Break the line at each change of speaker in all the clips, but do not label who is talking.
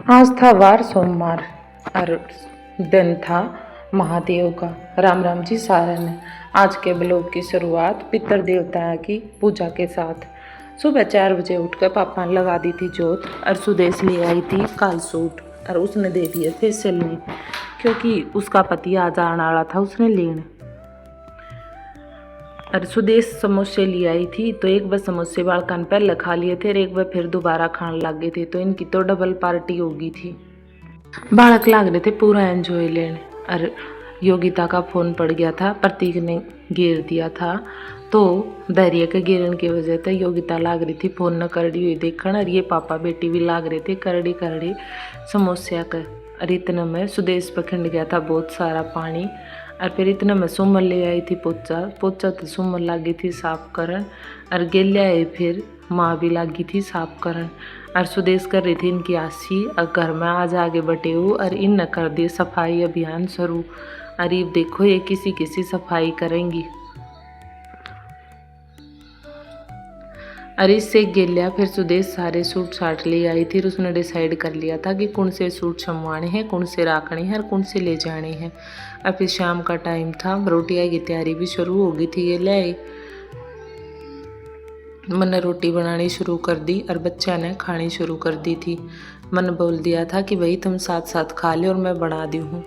आज था वार सोमवार और दिन था महादेव का। राम राम जी सारा ने। आज के ब्लॉग की शुरुआत पितर देवता की पूजा के साथ। सुबह 4 बजे उठकर पापा ने लगा दी थी जोत और सुदेश ले आई थी काल सूट और उसने दे दिए थे सिलने, क्योंकि उसका पति आज आने वाला था उसने लेने। और सुदेश समोसे ले आई थी तो एक बार समोसे बालकन पहले खा लिए थे और एक बार फिर दोबारा खाने लग गए थे, तो इनकी तो डबल पार्टी होगी थी। बालक लाग रहे थे पूरा एंजॉय लेने। और योगिता का फोन पड़ गया था, प्रतीक ने गिर दिया था, तो धैर्य के गिरने की वजह से योगिता लाग रही थी फोन न करड़ी हुई देखण। और ये पापा बेटी भी लाग रहे थे करड़ी करड़ी समोसिया कर। और इतने में सुदेश पर खिंड गया था बहुत सारा पानी। और फिर इतने में सुमन ले आई थी पोचा पोचा, तो सुमन लगी थी साफ करन। और गेलिया है फिर माँ भी लगी थी साफ करन। और सुदेश कर रही थी इनकी आसी और घर में आज आगे बटे हो और इन न कर दिए सफाई अभियान शुरू। और ये देखो ये किसी किसी सफाई करेंगी। और इससे गेलिया फिर सुदेश सारे सूट साट ले आई थी। उसने डिसाइड कर लिया था कि कौन से सूट छमवाने हैं, कौन से रखने हैं और कौन से ले जाने हैं। और फिर शाम का टाइम था, रोटियाँ की तैयारी भी शुरू हो गई थी। ये ले आई, मैंने रोटी बनानी शुरू कर दी और बच्चा ने खानी शुरू कर दी थी। मैंने बोल दिया था कि भाई तुम साथ साथ खा ले और मैं बना दी हूँ,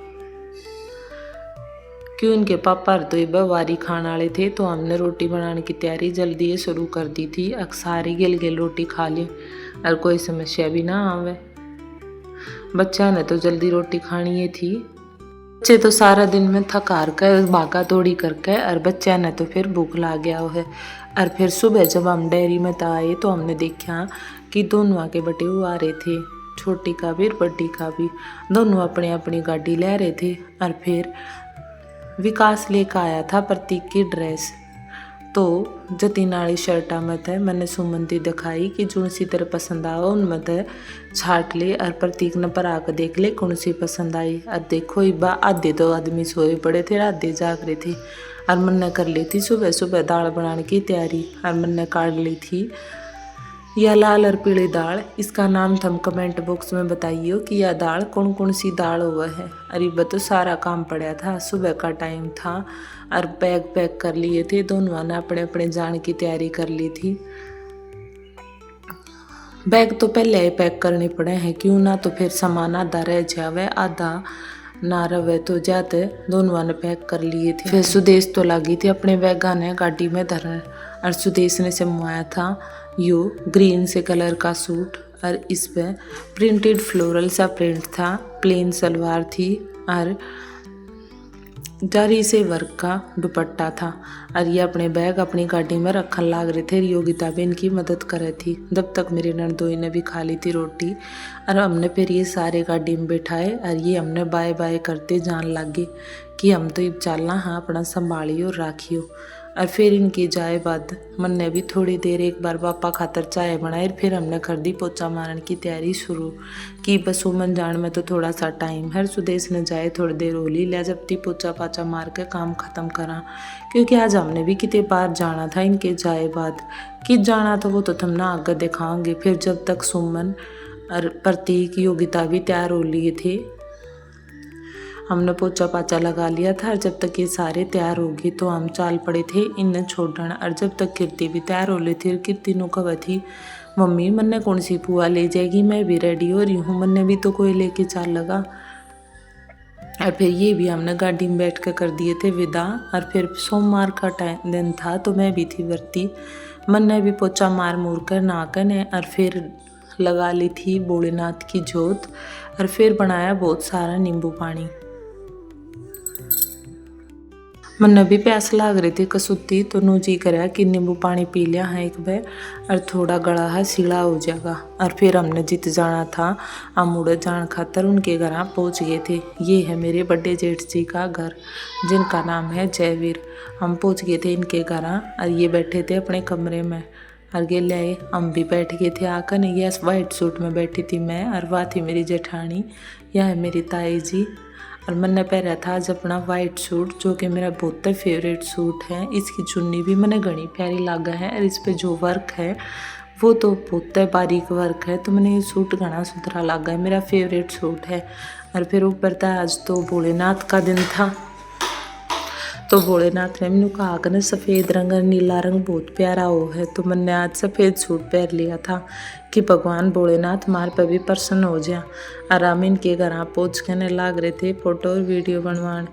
क्यों उनके पापा तो ये वारी खाने वाले थे। तो हमने रोटी बनाने की तैयारी जल्दी शुरू कर दी थी। सारी गिल गिल रोटी खा ली और कोई समस्या भी ना आवे। बच्चा ने तो जल्दी रोटी खानी ही थी। बच्चे तो सारा दिन में थकार कर भागा दौड़ी करके, और बच्चा ने तो फिर भूख लग गया है। और फिर सुबह जब हम डेयरी में आए तो हमने देखा कि दोनों के बटे हुए आ रहे थे, छोटी का भी और बड़ी का भी। दोनों अपनी अपनी गाड़ी ले रहे थे। और फिर विकास लेकर आया था प्रतीक की ड्रेस। तो जतीन वाली शर्टा में थे मैंने सुमंती दिखाई कि जो सी तरह पसंद आओ उनमें थे छाट ले। और प्रतीक ने पर आकर देख ले कौन सी पसंद आई। और देखो इबा आधे तो आदमी सोए पड़े थे, आधे जाग रहे थे। और मैंने कर ली थी सुबह सुबह दाल बनाने की तैयारी। और मैंने काट ली थी यह लाल और पीली दाल। इसका नाम तुम कमेंट बॉक्स में बताइए कि यह दाल कौन कौन सी दाल हुआ है। अरे तो सारा काम पड़ा था, सुबह का टाइम था और बैग पैक कर लिए थे। दोनों ने अपने अपने जाने की तैयारी कर ली थी। बैग तो पहले ही पैक करने पड़े हैं, क्यों ना तो फिर सामान आधा रह जावे आधा ना रहे, तो जाते दोनों ने पैक कर लिए थे। फिर सुदेश तो लगी थी अपने बैगा ने गाड़ी में धरने। और सुदेश ने सिमवाया था यू ग्रीन से कलर का सूट और इस पे प्रिंटेड फ्लोरल सा प्रिंट था। प्लेन सलवार थी और जरी से वर्क का दुपट्टा था। और ये अपने बैग अपनी गाड़ी में रखने लग रहे थे। योगिता भी इनकी मदद कर रही थी। जब तक मेरे नंदोई ने भी खा ली थी रोटी। और हमने फिर ये सारे गाड़ी में बैठाए और ये हमने बाय बाय करते जान लगे कि हम तो अब चलना, हाँ अपना संभालियो और राखियो। और फिर इनकी जाए बाद मन ने भी थोड़ी देर एक बार पापा खातर चाय बनाई। फिर हमने कर दी पोचा मारने की तैयारी शुरू की। बस उमन जान में तो थोड़ा सा टाइम है। सुदेश ने जाए थोड़ी देर होली लिया जब ती पोचा पाचा मार के काम ख़त्म करा, क्योंकि आज हमने भी कितने बार जाना था इनके जाए बाद। कि जाना तो वो तो तुम ना आगे दिखाओगे। फिर जब तक सुमन और प्रतीक योगिता भी तैयार हो लिए थे, हमने पोचा पाचा लगा लिया था। और जब तक ये सारे तैयार हो गए तो हम चाल पड़े थे इन्हें छोड़ना। और जब तक कीर्ति भी तैयार हो ली थी, कीर्ति नु कहा थी मम्मी मन्ने कौन सी पुआ ले जाएगी, मैं भी रेडी हो रही हूँ, मन्ने भी तो कोई लेके चाल लगा। और फिर ये भी हमने गाड़ी में बैठ कर दिए थे विदा। और फिर सोमवार का टाइम दिन था तो मैं भी थी वर्ती। मन्ने भी पोचा मार मूर कर नाकन और फिर लगा ली थी भोलेनाथ की जोत। और फिर बनाया बहुत सारा नींबू पानी। मन्ने भी प्यास लाग रही थी कसुती, तो नू जी कराया कि नींबू पानी पी लिया है एक बार और थोड़ा गला है सीला हो जाएगा। और फिर हमने जित जाना था अमूड़ जान खातर उनके घर पहुँच गए थे। ये है मेरे बड़े जेठ जी का घर जिनका नाम है जयवीर। हम पहुँच गए थे इनके घर और ये बैठे थे अपने कमरे में। और गे ले हम भी बैठ गए थे आकर। ये वाइट सूट में बैठी थी मैं और वह थी मेरी जेठानी, यह है मेरी ताई जी। और मैंने पहना था आज अपना वाइट सूट जो कि मेरा बहुत फेवरेट सूट है। इसकी चुन्नी भी मैंने घनी प्यारी लगा है और इस पे जो वर्क है वो तो बहुत बारीक वर्क है। तो मैंने ये सूट घना सुथरा लगा है, मेरा फेवरेट सूट है। और फिर ऊपर था आज तो भोलेनाथ का दिन था, तो भोलेनाथ ने मैंने कहा कि ना सफ़ेद रंग और नीला रंग बहुत प्यारा हो है, तो मैंने आज सफ़ेद सूट पहन लिया था कि भगवान भोलेनाथ हमारे पे भी प्रसन्न हो जाए। और हम इनके घर पहुँच के लाग रहे थे फोटो और वीडियो बनवान।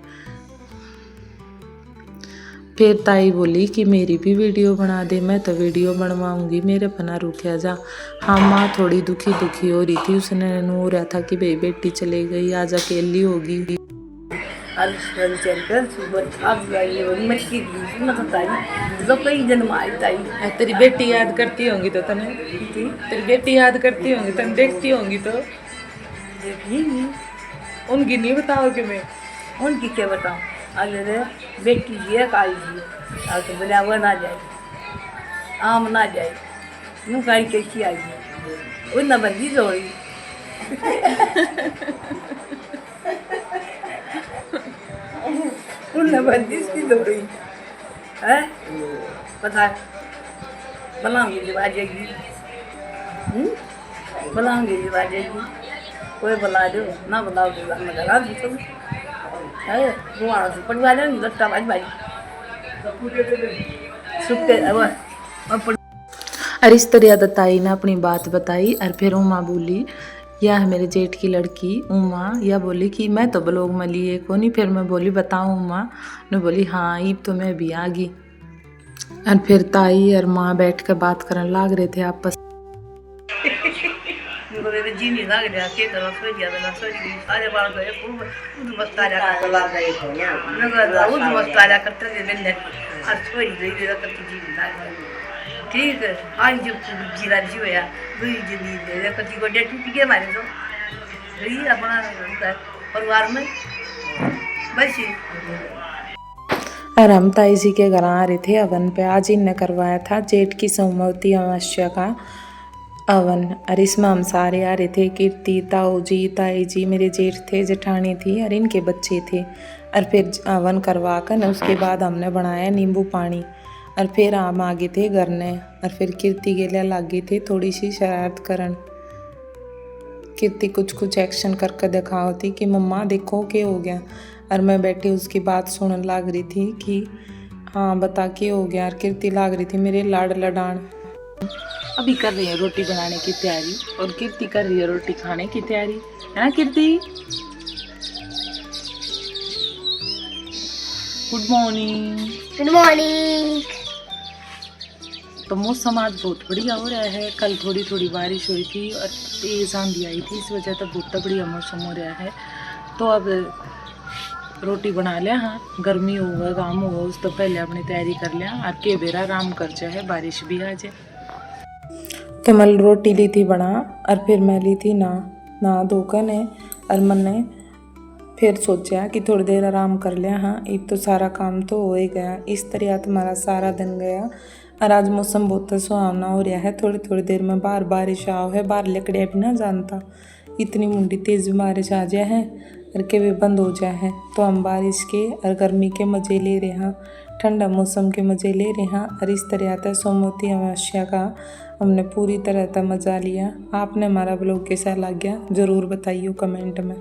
फिर ताई बोली कि मेरी भी वीडियो बना दे, मैं तो वीडियो बनवाऊंगी, मेरे पना रुकिया जा। हाँ माँ थोड़ी दुखी हो रही थी, उसने हो रहा था कि भाई बेटी चली गई, आज अकेली होगी। तेरी बेटी याद करती होंगी तो तने, तेरी बेटी याद करती होंगी, तने देखती होंगी तो उनकी नहीं बताओगे? मैं
उनकी क्या बताऊँ? अरे बेटी जी है काली जी, और तो बोला वो ना जाए, आम ना जाए, यूँ काली कैसी आई है, वो न बंदी जोड़ी। उन बंदी इसकी जोड़ी है, बता बनाऊंगी जब आ जाएगी, बनाऊंगी जब आ जाएगी, कोई बुला दो ना बुलाओ तो मैं करा दूँ है वो आ तो परिवार है लगता भाई सुखते अब।
और इस तरह ताई ने अपनी बात बताई। और फिर उमा बोली यह है मेरे जेठ की लड़की उमा, या बोली कि मैं तो ब्लॉग में लिए को नहीं। फिर मैं बोली बताऊँ उमा ने, बोली हाँ ईब तो मैं भी आ गई। और फिर ताई और माँ बैठ कर बात करने लाग रहे थे आपस।
जी नहीं लग रहा के तरह सोच गया ना, सोच गई सारे बाल गए खूब उस मस्तारा का लग गए तो यार लगा उस मस्तारा करते थे दिन और सोच गई जरा करती जी नहीं लग ठीक है। आज जब जीरा जी होया दुई जिंदगी दे कति को डेट टूट गया मारे तो रही अपना परिवार में बस।
और हम ताई जी के घर आ रहे थे अवन पे, आज इनने करवाया था जेठ की सोमवती अमावस्या का अवन। और इसमें हम सारे आ रहे थे, कीर्ति, ताऊ जी, ताई जी, मेरे जेठ थे, जेठानी थी और इनके बच्चे थे। और फिर अवन करवा कर न उसके बाद हमने बनाया नींबू पानी। और फिर हम आगे थे घर ने। और फिर कीर्ति के लिए लागे थे थोड़ी सी शरारत करन। कीर्ति कुछ एक्शन करके दिखा होती कि मम्मा देखो क्या हो गया। और मैं बैठी उसकी बात सुनने लाग रही थी कि हाँ बता क्या हो गया। और कीर्ति लाग रही थी मेरे लाड लडान। अभी कर रही है रोटी बनाने की तैयारी और कीर्ति कर रही है रोटी खाने की तैयारी, है ना Kirti? Good morning.
Good morning.
तो मौसम आज बहुत बढ़िया हो रहा है। कल थोड़ी थोड़ी बारिश हुई थी और तेज आंधी आई थी, इस वजह से बहुत बढ़िया मौसम हो रहा है। तो अब रोटी बना लिया। हाँ गर्मी होगा काम होगा उस तो पहले अपनी तैयारी कर लिया और के बेरा आराम कर जाए, बारिश भी आ जाए। कमल रोटी ली थी बना और फिर मैं ली थी ना धोकर ने। और मैंने फिर सोचा कि थोड़ी देर आराम कर लिया। हाँ एक तो सारा काम तो हो ही गया। इस तरह तुम्हारा सारा दिन गया। और आज मौसम बहुत सुहावना हो रहा है। थोड़ी देर में बाहर बारिश आओ है, बाहर लकड़िया भी ना जानता, इतनी मुंडी तेज बारिश आ जाए है और के भी बंद हो जाए है। तो हम बारिश के और गर्मी के मज़े ले रहे हैं, ठंडा मौसम के मज़े ले रहे हैं। और इस तरह आता सोमवती अमावस्या का हमने पूरी तरह का मज़ा लिया। आपने हमारा ब्लॉग कैसा लग गया ज़रूर बताइए कमेंट में।